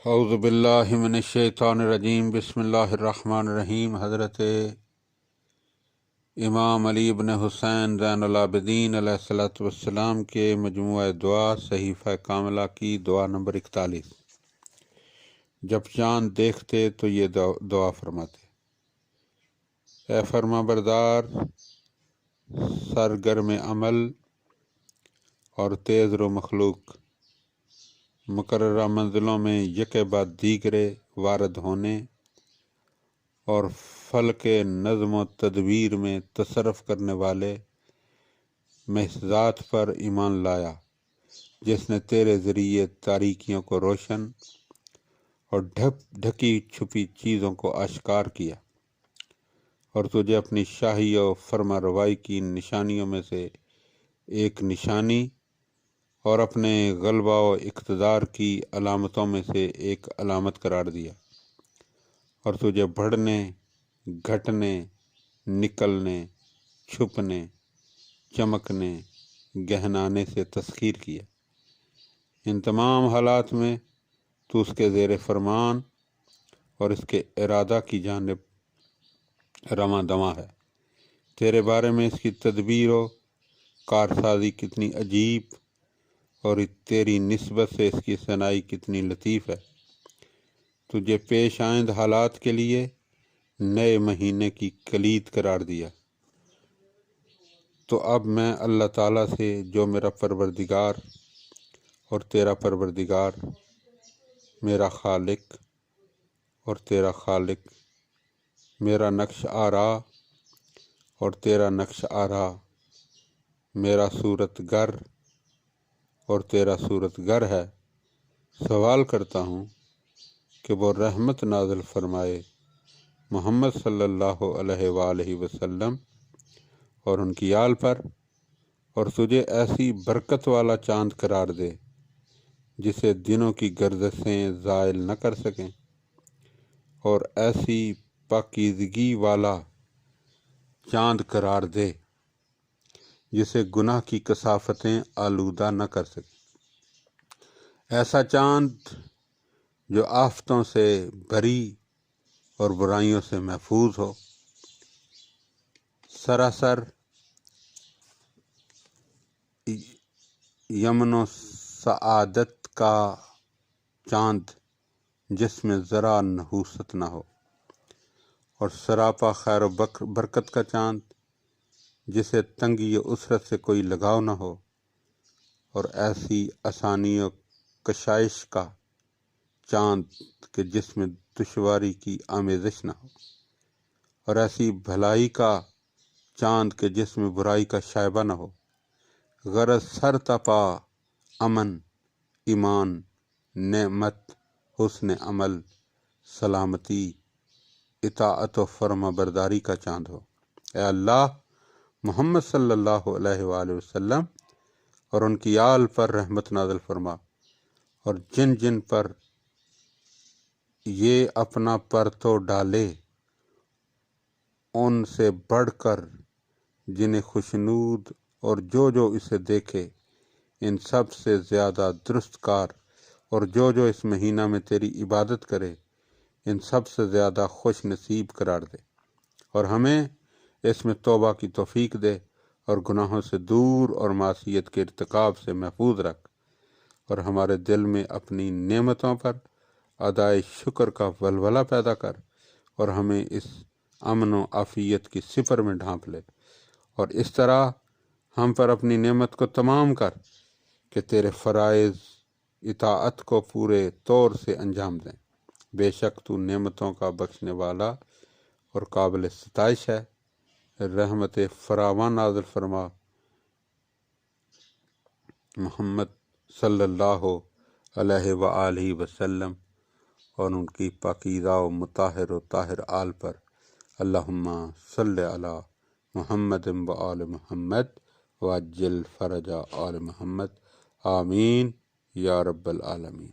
اعوذ باللہ من الشیطان الرجیم بسم اللہ الرحمن الرحیم۔ حضرت امام علی بن حسین زین العابدین علیہ السلام کے مجموعہ دعا صحیفہ کاملہ کی دعا نمبر 41۔ جب چاند دیکھتے تو یہ دعا فرماتے: اے فرما بردار، سرگرم عمل اور تیز رو مخلوق، مقررہ منزلوں میں یکے بعد دیگرے وارد ہونے اور فلک نظم و تدبیر میں تصرف کرنے والے میں اس ذات پر ایمان لایا جس نے تیرے ذریعے تاریکیوں کو روشن اور ڈھکی چھپی چیزوں کو آشکار کیا، اور تجھے اپنی شاہی و فرما روائی کی نشانیوں میں سے ایک نشانی اور اپنے غلبہ و اقتدار کی علامتوں میں سے ایک علامت قرار دیا، اور تجھے بڑھنے، گھٹنے، نکلنے، چھپنے، چمکنے، گہنانے سے تسخیر کیا۔ ان تمام حالات میں تو اس کے زیر فرمان اور اس کے ارادہ کی جانب رواں دواں ہے۔ تیرے بارے میں اس کی تدبیر و کارسازی کتنی عجیب اور تیری نسبت سے اس کی صنائی کتنی لطیف ہے۔ تجھے پیش آئند حالات کے لیے نئے مہینے کی کلید قرار دیا۔ تو اب میں اللہ تعالیٰ سے، جو میرا پروردگار اور تیرا پروردگار، میرا خالق اور تیرا خالق، میرا نقش آرا اور تیرا نقش آرا، میرا صورت گر اور تیرا صورت گر ہے، سوال کرتا ہوں کہ وہ رحمت نازل فرمائے محمد صلی اللہ علیہ وآلہ وسلم اور ان کی آل پر، اور تجھے ایسی برکت والا چاند قرار دے جسے دنوں کی گردشیں زائل نہ کر سکیں، اور ایسی پاکیزگی والا چاند قرار دے جسے گناہ کی کثافتیں آلودہ نہ کر سکیں، ایسا چاند جو آفتوں سے بری اور برائیوں سے محفوظ ہو، سراسر یمن و سعادت کا چاند جس میں ذرا نحوست نہ ہو، اور سراپا خیر و برکت کا چاند جسے تنگی و اسرت سے کوئی لگاؤ نہ ہو، اور ایسی آسانی و کشائش کا چاند کہ جس میں دشواری کی آمیزش نہ ہو، اور ایسی بھلائی کا چاند کہ جس میں برائی کا شائبہ نہ ہو، غرض سر تپا امن، ایمان، نعمت، حسن عمل، سلامتی، اطاعت و فرما برداری کا چاند ہو۔ اے اللہ، محمد صلی اللہ علیہ وآلہ وسلم اور ان کی آل پر رحمت نازل فرما، اور جن جن پر یہ اپنا پرتو ڈالے ان سے بڑھ کر جنہیں خوشنود، اور جو اسے دیکھے ان سب سے زیادہ درست کار، اور جو اس مہینہ میں تیری عبادت کرے ان سب سے زیادہ خوش نصیب قرار دے، اور ہمیں اس میں توبہ کی توفیق دے، اور گناہوں سے دور اور معصیت کے ارتکاب سے محفوظ رکھ، اور ہمارے دل میں اپنی نعمتوں پر ادائے شکر کا ولولہ پیدا کر، اور ہمیں اس امن و عافیت کی سپر میں ڈھانپ لے، اور اس طرح ہم پر اپنی نعمت کو تمام کر کہ تیرے فرائض اطاعت کو پورے طور سے انجام دیں۔ بے شک تو نعمتوں کا بخشنے والا اور قابل ستائش ہے۔ رحمت فراواں نازل فرما محمد صلی اللہ علیہ وآلہ وسلم اور ان کی پاکیزہ و مطہر و طاہر آل پر۔ اللہم صلی علی محمد و آل محمد وعجل فرج آل محمد، آمین یا رب العالمین۔